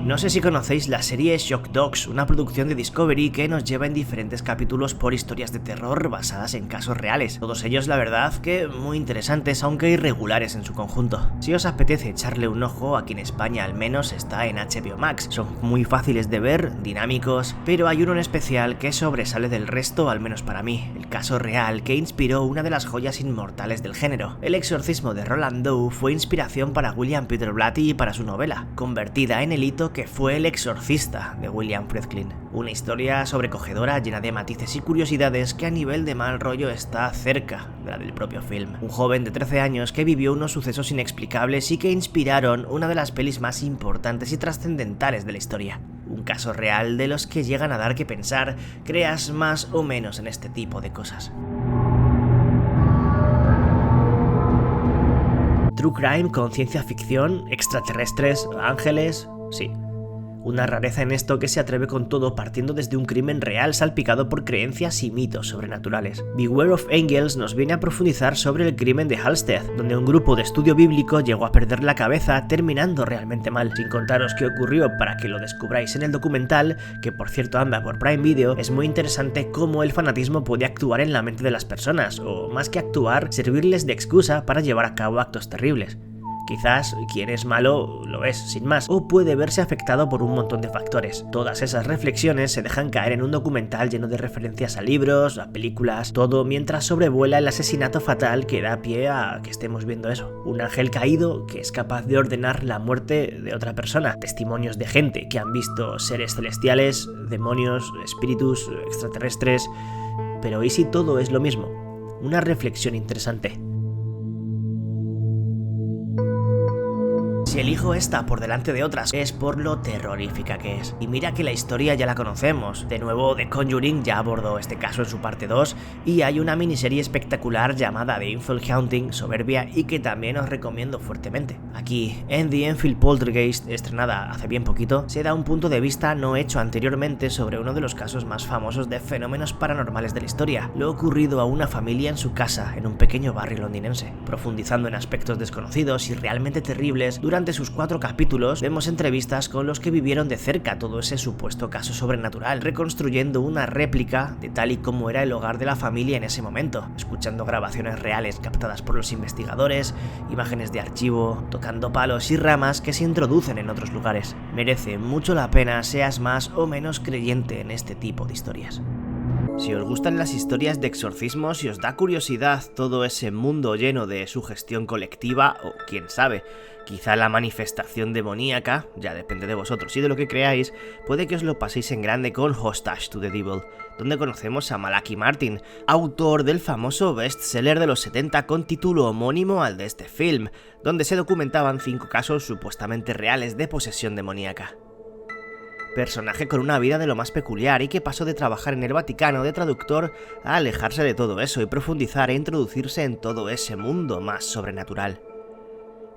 No sé si conocéis la serie Shock Dogs, una producción de Discovery que nos lleva en diferentes capítulos por historias de terror basadas en casos reales. Todos ellos, la verdad, que muy interesantes, aunque irregulares en su conjunto. Si os apetece echarle un ojo, aquí en España al menos está en HBO Max. Son muy fáciles de ver, dinámicos, pero hay uno en especial que sobresale del resto, al menos para mí. El caso real que inspiró una de las joyas inmortales del género. El exorcismo de Roland Doe fue inspiración para William Peter Blatty y para su novela, convertida en el hito que fue El exorcista de William Friedkin. Una historia sobrecogedora llena de matices y curiosidades que a nivel de mal rollo está cerca de la del propio film. Un joven de 13 años que vivió unos sucesos inexplicables y que inspiraron una de las pelis más importantes y trascendentales de la historia. Un caso real de los que llegan a dar que pensar, creas más o menos en este tipo de cosas. True crime con ciencia ficción, extraterrestres, ángeles, sí. Una rareza en esto que se atreve con todo partiendo desde un crimen real salpicado por creencias y mitos sobrenaturales. Beware of Angels nos viene a profundizar sobre el crimen de Halstead, donde un grupo de estudio bíblico llegó a perder la cabeza terminando realmente mal. Sin contaros qué ocurrió para que lo descubráis en el documental, que por cierto anda por Prime Video, es muy interesante cómo el fanatismo puede actuar en la mente de las personas, o más que actuar, servirles de excusa para llevar a cabo actos terribles. Quizás quien es malo lo es, sin más, o puede verse afectado por un montón de factores. Todas esas reflexiones se dejan caer en un documental lleno de referencias a libros, a películas, todo mientras sobrevuela el asesinato fatal que da pie a que estemos viendo eso. Un ángel caído que es capaz de ordenar la muerte de otra persona. Testimonios de gente que han visto seres celestiales, demonios, espíritus, extraterrestres. Pero ¿y si todo es lo mismo? Una reflexión interesante. Si elijo esta por delante de otras, es por lo terrorífica que es. Y mira que la historia ya la conocemos. De nuevo, The Conjuring ya abordó este caso en su parte 2, y hay una miniserie espectacular llamada The Enfield Haunting, soberbia y que también os recomiendo fuertemente. Aquí, en The Enfield Poltergeist, estrenada hace bien poquito, se da un punto de vista no hecho anteriormente sobre uno de los casos más famosos de fenómenos paranormales de la historia, lo ocurrido a una familia en su casa en un pequeño barrio londinense. Profundizando en aspectos desconocidos y realmente terribles, durante sus 4 capítulos vemos entrevistas con los que vivieron de cerca todo ese supuesto caso sobrenatural, reconstruyendo una réplica de tal y como era el hogar de la familia en ese momento, escuchando grabaciones reales captadas por los investigadores, imágenes de archivo, tocando palos y ramas que se introducen en otros lugares. Merece mucho la pena seas más o menos creyente en este tipo de historias. Si os gustan las historias de exorcismos y os da curiosidad todo ese mundo lleno de sugestión colectiva, o quién sabe, quizá la manifestación demoníaca, ya depende de vosotros y de lo que creáis, puede que os lo paséis en grande con Hostage to the Devil, donde conocemos a Malachi Martin, autor del famoso bestseller de los 70 con título homónimo al de este film, donde se documentaban 5 casos supuestamente reales de posesión demoníaca. Personaje con una vida de lo más peculiar y que pasó de trabajar en el Vaticano de traductor a alejarse de todo eso y profundizar e introducirse en todo ese mundo más sobrenatural.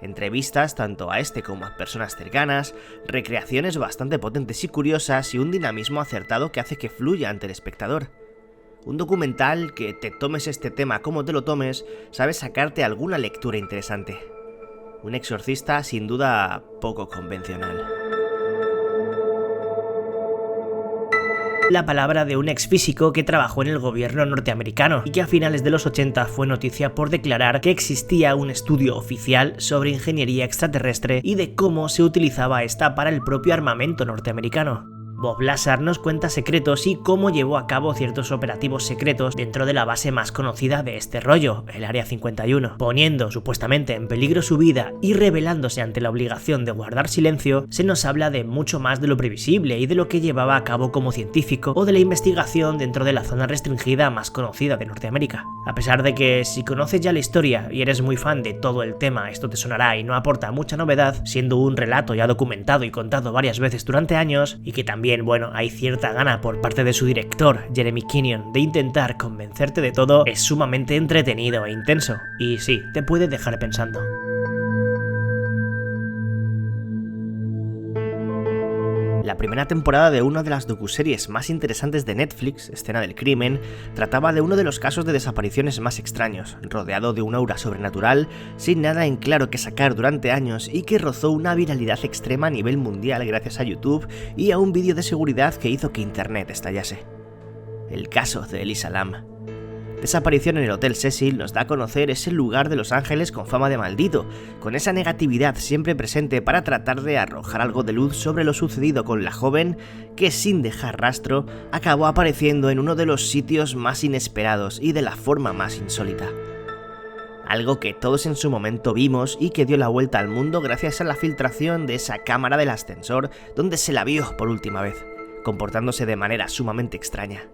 Entrevistas tanto a este como a personas cercanas, recreaciones bastante potentes y curiosas y un dinamismo acertado que hace que fluya ante el espectador. Un documental que te tomes este tema como te lo tomes, sabe sacarte alguna lectura interesante. Un exorcista sin duda poco convencional. La palabra de un exfísico que trabajó en el gobierno norteamericano y que a finales de los 80 fue noticia por declarar que existía un estudio oficial sobre ingeniería extraterrestre y de cómo se utilizaba esta para el propio armamento norteamericano. Bob Lazar nos cuenta secretos y cómo llevó a cabo ciertos operativos secretos dentro de la base más conocida de este rollo, el Área 51, poniendo supuestamente en peligro su vida y rebelándose ante la obligación de guardar silencio. Se nos habla de mucho más de lo previsible y de lo que llevaba a cabo como científico o de la investigación dentro de la zona restringida más conocida de Norteamérica. A pesar de que si conoces ya la historia y eres muy fan de todo el tema, esto te sonará y no aporta mucha novedad, siendo un relato ya documentado y contado varias veces durante años, y que también hay cierta gana por parte de su director, Jeremy Kenyon, de intentar convencerte de todo, es sumamente entretenido e intenso, y sí, te puede dejar pensando. La primera temporada de una de las docuseries más interesantes de Netflix, Escena del Crimen, trataba de uno de los casos de desapariciones más extraños, rodeado de un aura sobrenatural, sin nada en claro que sacar durante años y que rozó una viralidad extrema a nivel mundial gracias a YouTube y a un vídeo de seguridad que hizo que Internet estallase. El caso de Elisa Lam. Desaparición en el Hotel Cecil nos da a conocer ese lugar de Los Ángeles con fama de maldito, con esa negatividad siempre presente para tratar de arrojar algo de luz sobre lo sucedido con la joven que, sin dejar rastro, acabó apareciendo en uno de los sitios más inesperados y de la forma más insólita. Algo que todos en su momento vimos y que dio la vuelta al mundo gracias a la filtración de esa cámara del ascensor donde se la vio por última vez, comportándose de manera sumamente extraña.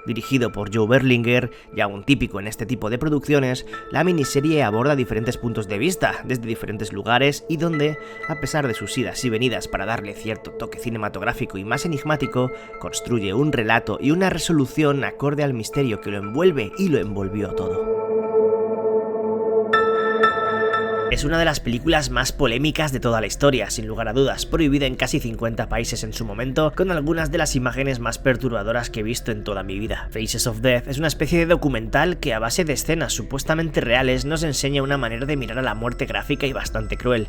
Dirigido por Joe Berlinger, ya un típico en este tipo de producciones, la miniserie aborda diferentes puntos de vista, desde diferentes lugares y donde, a pesar de sus idas y venidas para darle cierto toque cinematográfico y más enigmático, construye un relato y una resolución acorde al misterio que lo envuelve y lo envolvió todo. Es una de las películas más polémicas de toda la historia, sin lugar a dudas, prohibida en casi 50 países en su momento, con algunas de las imágenes más perturbadoras que he visto en toda mi vida. Faces of Death es una especie de documental que a base de escenas supuestamente reales nos enseña una manera de mirar a la muerte gráfica y bastante cruel.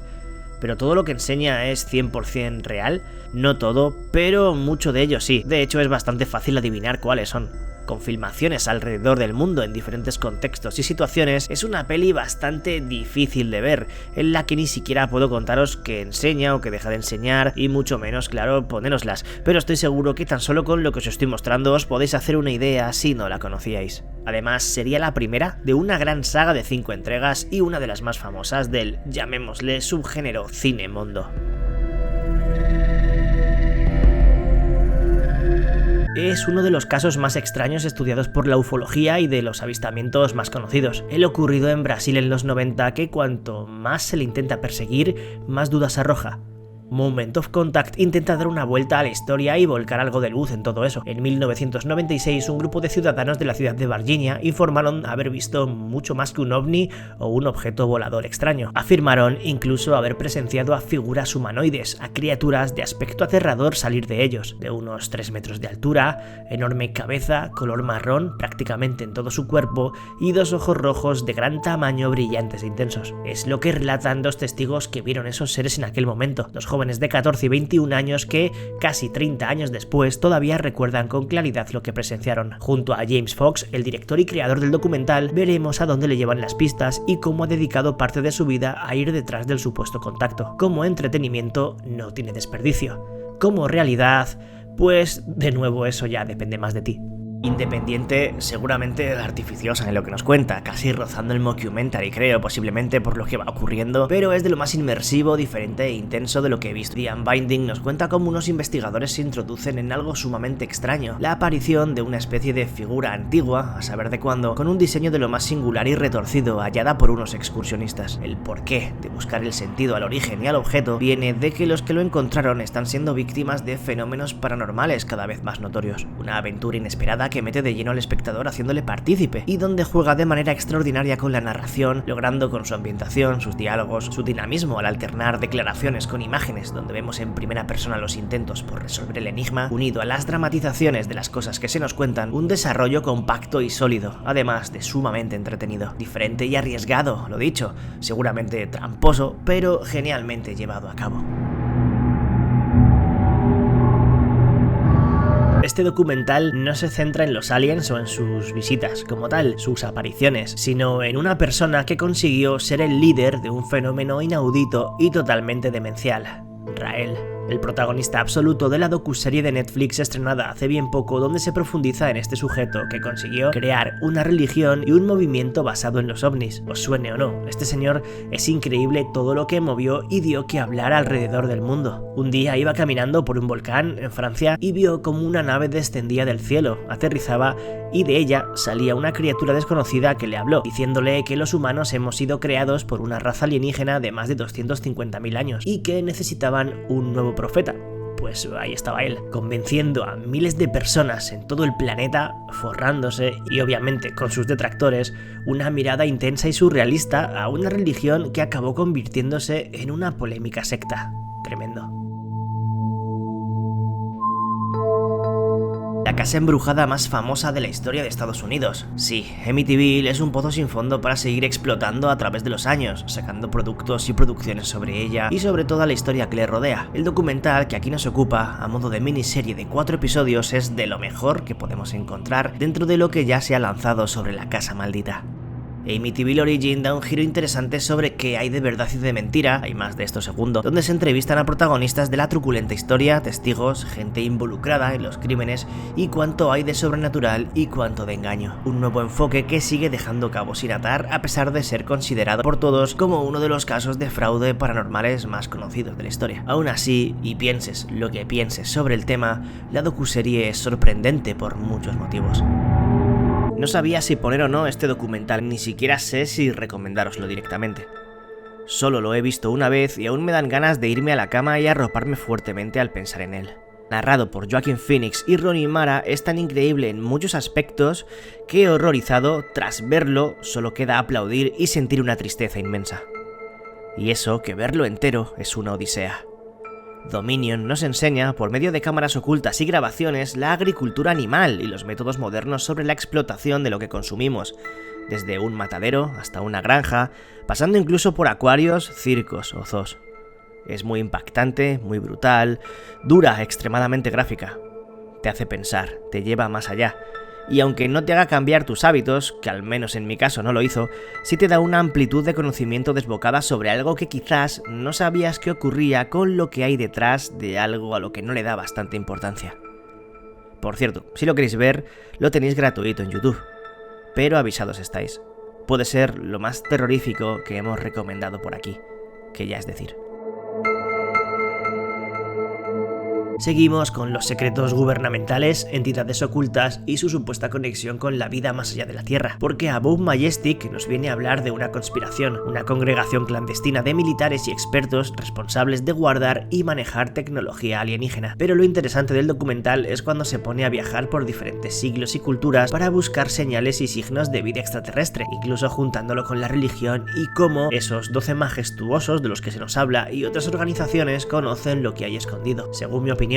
Pero todo lo que enseña es 100% real, no todo, pero mucho de ello sí. De hecho es bastante fácil adivinar cuáles son. Con filmaciones alrededor del mundo en diferentes contextos y situaciones, es una peli bastante difícil de ver, en la que ni siquiera puedo contaros qué enseña o qué deja de enseñar, y mucho menos, claro, ponéroslas, pero estoy seguro que tan solo con lo que os estoy mostrando os podéis hacer una idea si no la conocíais. Además, sería la primera de una gran saga de 5 entregas y una de las más famosas del, llamémosle, subgénero cine mondo. Es uno de los casos más extraños estudiados por la ufología y de los avistamientos más conocidos. El ocurrido en Brasil en los 90, que cuanto más se le intenta perseguir, más dudas arroja. Moment of Contact intenta dar una vuelta a la historia y volcar algo de luz en todo eso. En 1996, un grupo de ciudadanos de la ciudad de Virginia informaron haber visto mucho más que un ovni o un objeto volador extraño. Afirmaron incluso haber presenciado a figuras humanoides, a criaturas de aspecto aterrador salir de ellos, de unos 3 metros de altura, enorme cabeza, color marrón prácticamente en todo su cuerpo y 2 ojos rojos de gran tamaño brillantes e intensos. Es lo que relatan 2 testigos que vieron esos seres en aquel momento, 2 jóvenes de 14 y 21 años que, casi 30 años después, todavía recuerdan con claridad lo que presenciaron. Junto a James Fox, el director y creador del documental, veremos a dónde le llevan las pistas y cómo ha dedicado parte de su vida a ir detrás del supuesto contacto. Como entretenimiento no tiene desperdicio. Como realidad, pues de nuevo eso ya depende más de ti. Independiente, seguramente artificiosa en lo que nos cuenta, casi rozando el mockumentary, creo, posiblemente por lo que va ocurriendo, pero es de lo más inmersivo, diferente e intenso de lo que he visto. The Unbinding nos cuenta cómo unos investigadores se introducen en algo sumamente extraño, la aparición de una especie de figura antigua, a saber de cuándo, con un diseño de lo más singular y retorcido, hallada por unos excursionistas. El porqué de buscar el sentido al origen y al objeto viene de que los que lo encontraron están siendo víctimas de fenómenos paranormales cada vez más notorios. Una aventura inesperada que mete de lleno al espectador haciéndole partícipe y donde juega de manera extraordinaria con la narración, logrando con su ambientación, sus diálogos, su dinamismo al alternar declaraciones con imágenes donde vemos en primera persona los intentos por resolver el enigma, unido a las dramatizaciones de las cosas que se nos cuentan, un desarrollo compacto y sólido, además de sumamente entretenido, diferente y arriesgado, lo dicho, seguramente tramposo, pero genialmente llevado a cabo. Este documental no se centra en los aliens o en sus visitas como tal, sus apariciones, sino en una persona que consiguió ser el líder de un fenómeno inaudito y totalmente demencial, Rael. El protagonista absoluto de la docuserie de Netflix estrenada hace bien poco, donde se profundiza en este sujeto que consiguió crear una religión y un movimiento basado en los ovnis. Os suene o no, este señor es increíble todo lo que movió y dio que hablar alrededor del mundo. Un día iba caminando por un volcán en Francia y vio como una nave descendía del cielo, aterrizaba y de ella salía una criatura desconocida que le habló, diciéndole que los humanos hemos sido creados por una raza alienígena de más de 250.000 años y que necesitaban un nuevo profeta. Pues ahí estaba él, convenciendo a miles de personas en todo el planeta, forrándose y obviamente con sus detractores, una mirada intensa y surrealista a una religión que acabó convirtiéndose en una polémica secta. Tremendo. la casa embrujada más famosa de la historia de Estados Unidos. Sí, Amityville es un pozo sin fondo para seguir explotando a través de los años, sacando productos y producciones sobre ella y sobre toda la historia que le rodea. El documental que aquí nos ocupa, a modo de miniserie de 4 episodios, es de lo mejor que podemos encontrar dentro de lo que ya se ha lanzado sobre la casa maldita. Amityville Origin da un giro interesante sobre qué hay de verdad y de mentira, hay más de esto segundo, donde se entrevistan a protagonistas de la truculenta historia, testigos, gente involucrada en los crímenes y cuánto hay de sobrenatural y cuánto de engaño. Un nuevo enfoque que sigue dejando cabos sin atar a pesar de ser considerado por todos como uno de los casos de fraude paranormales más conocidos de la historia. Aún así, y pienses lo que pienses sobre el tema, la docuserie es sorprendente por muchos motivos. No sabía si poner o no este documental, ni siquiera sé si recomendároslo directamente. Solo lo he visto una vez y aún me dan ganas de irme a la cama y arroparme fuertemente al pensar en él. Narrado por Joaquin Phoenix y Rooney Mara, es tan increíble en muchos aspectos que, horrorizado, tras verlo solo queda aplaudir y sentir una tristeza inmensa. Y eso que verlo entero es una odisea. Dominion nos enseña, por medio de cámaras ocultas y grabaciones, la agricultura animal y los métodos modernos sobre la explotación de lo que consumimos, desde un matadero hasta una granja, pasando incluso por acuarios, circos o zoos. Es muy impactante, muy brutal, dura, extremadamente gráfica. Te hace pensar, te lleva más allá. Y aunque no te haga cambiar tus hábitos, que al menos en mi caso no lo hizo, sí te da una amplitud de conocimiento desbocada sobre algo que quizás no sabías que ocurría con lo que hay detrás de algo a lo que no le da bastante importancia. Por cierto, si lo queréis ver, lo tenéis gratuito en YouTube. Pero avisados estáis. Puede ser lo más terrorífico que hemos recomendado por aquí, que ya es decir. Seguimos con los secretos gubernamentales, entidades ocultas y su supuesta conexión con la vida más allá de la Tierra, porque Above Majestic nos viene a hablar de una conspiración, una congregación clandestina de militares y expertos responsables de guardar y manejar tecnología alienígena. Pero lo interesante del documental es cuando se pone a viajar por diferentes siglos y culturas para buscar señales y signos de vida extraterrestre, incluso juntándolo con la religión y cómo esos 12 majestuosos de los que se nos habla y otras organizaciones conocen lo que hay escondido. Según mi opinión,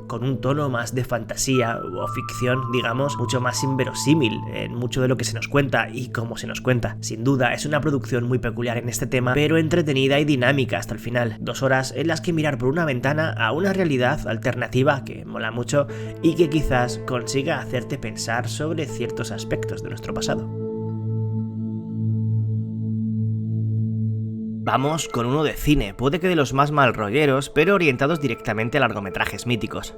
con un tono más de fantasía o ficción, digamos, mucho más inverosímil en mucho de lo que se nos cuenta y cómo se nos cuenta. Sin duda, es una producción muy peculiar en este tema, pero entretenida y dinámica hasta el final. 2 horas en las que mirar por una ventana a una realidad alternativa que mola mucho y que quizás consiga hacerte pensar sobre ciertos aspectos de nuestro pasado. Vamos con uno de cine, puede que de los más malrolleros, pero orientados directamente a largometrajes míticos.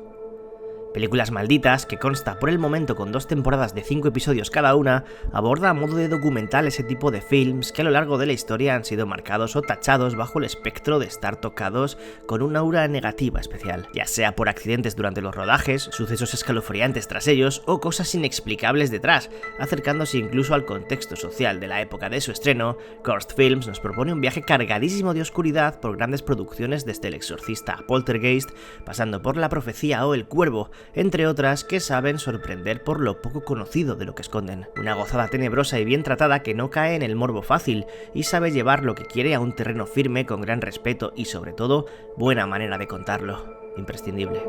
Películas Malditas, que consta por el momento con 2 temporadas de 5 episodios cada una, aborda a modo de documental ese tipo de films que a lo largo de la historia han sido marcados o tachados bajo el espectro de estar tocados con una aura negativa especial, ya sea por accidentes durante los rodajes, sucesos escalofriantes tras ellos o cosas inexplicables detrás, acercándose incluso al contexto social de la época de su estreno. Cursed Films nos propone un viaje cargadísimo de oscuridad por grandes producciones desde El Exorcista a Poltergeist, pasando por La Profecía o El Cuervo, entre otras que saben sorprender por lo poco conocido de lo que esconden. Una gozada tenebrosa y bien tratada que no cae en el morbo fácil y sabe llevar lo que quiere a un terreno firme con gran respeto y sobre todo buena manera de contarlo. Imprescindible.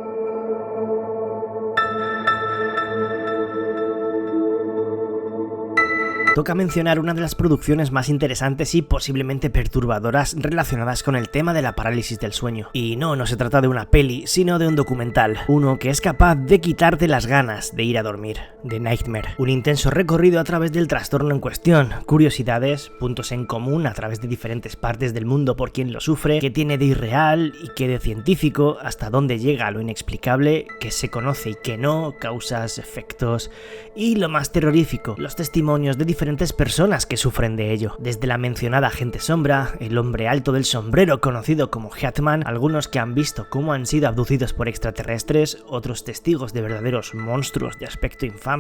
Toca mencionar una de las producciones más interesantes y posiblemente perturbadoras relacionadas con el tema de la parálisis del sueño. Y no se trata de una peli, sino de un documental. Uno que es capaz de quitarte las ganas de ir a dormir. The Nightmare. Un intenso recorrido a través del trastorno en cuestión, curiosidades, puntos en común a través de diferentes partes del mundo por quien lo sufre, qué tiene de irreal y qué de científico, hasta dónde llega lo inexplicable, qué se conoce y qué no, causas, efectos y lo más terrorífico, los testimonios de diferentes personas que sufren de ello, desde la mencionada agente sombra, el hombre alto del sombrero conocido como Hatman, algunos que han visto cómo han sido abducidos por extraterrestres, otros testigos de verdaderos monstruos de aspecto infame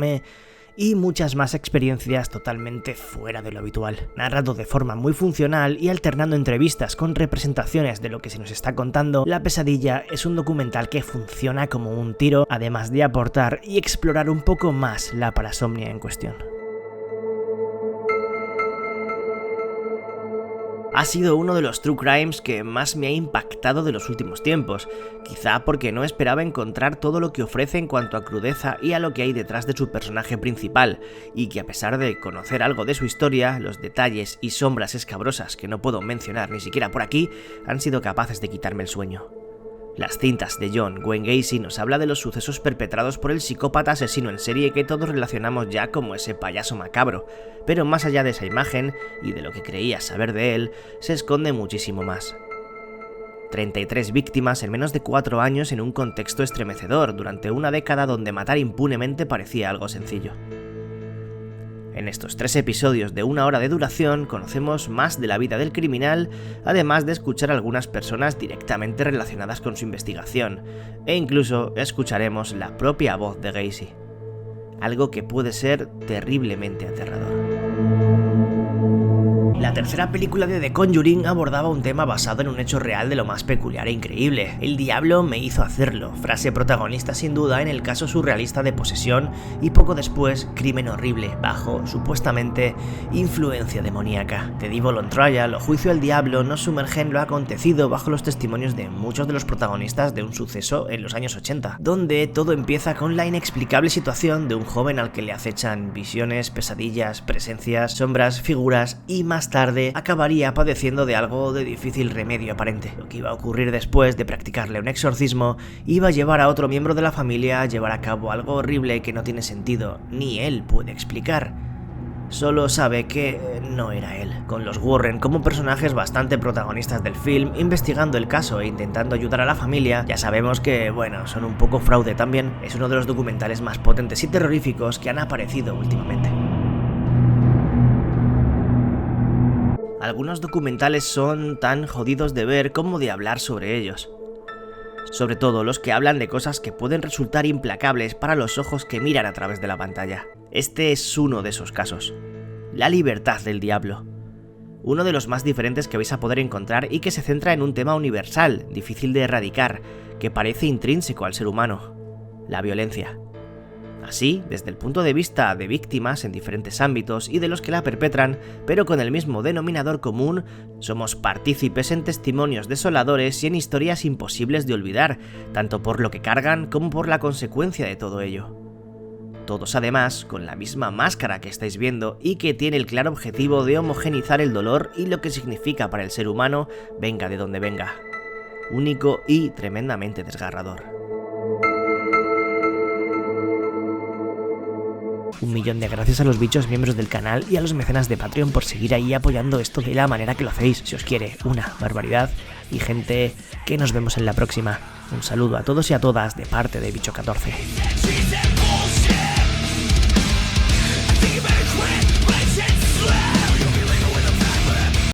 y muchas más experiencias totalmente fuera de lo habitual. Narrado de forma muy funcional y alternando entrevistas con representaciones de lo que se nos está contando, La Pesadilla es un documental que funciona como un tiro, además de aportar y explorar un poco más la parasomnia en cuestión. Ha sido uno de los true crimes que más me ha impactado de los últimos tiempos, quizá porque no esperaba encontrar todo lo que ofrece en cuanto a crudeza y a lo que hay detrás de su personaje principal, y que a pesar de conocer algo de su historia, los detalles y sombras escabrosas que no puedo mencionar ni siquiera por aquí, han sido capaces de quitarme el sueño. Las cintas de John Wayne Gacy nos habla de los sucesos perpetrados por el psicópata asesino en serie que todos relacionamos ya como ese payaso macabro, pero más allá de esa imagen y de lo que creías saber de él, se esconde muchísimo más. 33 víctimas en menos de 4 años en un contexto estremecedor, durante una década donde matar impunemente parecía algo sencillo. En estos 3 episodios de 1 hora de duración conocemos más de la vida del criminal, además de escuchar a algunas personas directamente relacionadas con su investigación, e incluso escucharemos la propia voz de Gacy. Algo que puede ser terriblemente aterrador. La tercera película de The Conjuring abordaba un tema basado en un hecho real de lo más peculiar e increíble. El diablo me hizo hacerlo, frase protagonista sin duda en el caso surrealista de posesión y poco después crimen horrible bajo, supuestamente, influencia demoníaca. The Devil on Trial o Juicio al Diablo nos sumerge en lo acontecido bajo los testimonios de muchos de los protagonistas de un suceso en los años 80, donde todo empieza con la inexplicable situación de un joven al que le acechan visiones, pesadillas, presencias, sombras, figuras y más tarde acabaría padeciendo de algo de difícil remedio aparente. Lo que iba a ocurrir después de practicarle un exorcismo iba a llevar a otro miembro de la familia a llevar a cabo algo horrible que no tiene sentido, ni él puede explicar. Solo sabe que no era él, con los Warren como personajes bastante protagonistas del film, investigando el caso e intentando ayudar a la familia. Ya sabemos que, bueno, son un poco fraude también. Es uno de los documentales más potentes y terroríficos que han aparecido últimamente. Algunos documentales son tan jodidos de ver como de hablar sobre ellos. Sobre todo los que hablan de cosas que pueden resultar implacables para los ojos que miran a través de la pantalla. Este es uno de esos casos. La libertad del diablo. Uno de los más diferentes que vais a poder encontrar y que se centra en un tema universal, difícil de erradicar, que parece intrínseco al ser humano: la violencia. Así, desde el punto de vista de víctimas en diferentes ámbitos y de los que la perpetran, pero con el mismo denominador común, somos partícipes en testimonios desoladores y en historias imposibles de olvidar, tanto por lo que cargan como por la consecuencia de todo ello. Todos además con la misma máscara que estáis viendo y que tiene el claro objetivo de homogeneizar el dolor y lo que significa para el ser humano, venga de donde venga. Único y tremendamente desgarrador. 1.000.000 de gracias a los bichos miembros del canal y a los mecenas de Patreon por seguir ahí apoyando esto de la manera que lo hacéis. Si os quiere, una barbaridad. Y gente, que nos vemos en la próxima. Un saludo a todos y a todas de parte de Bicho14.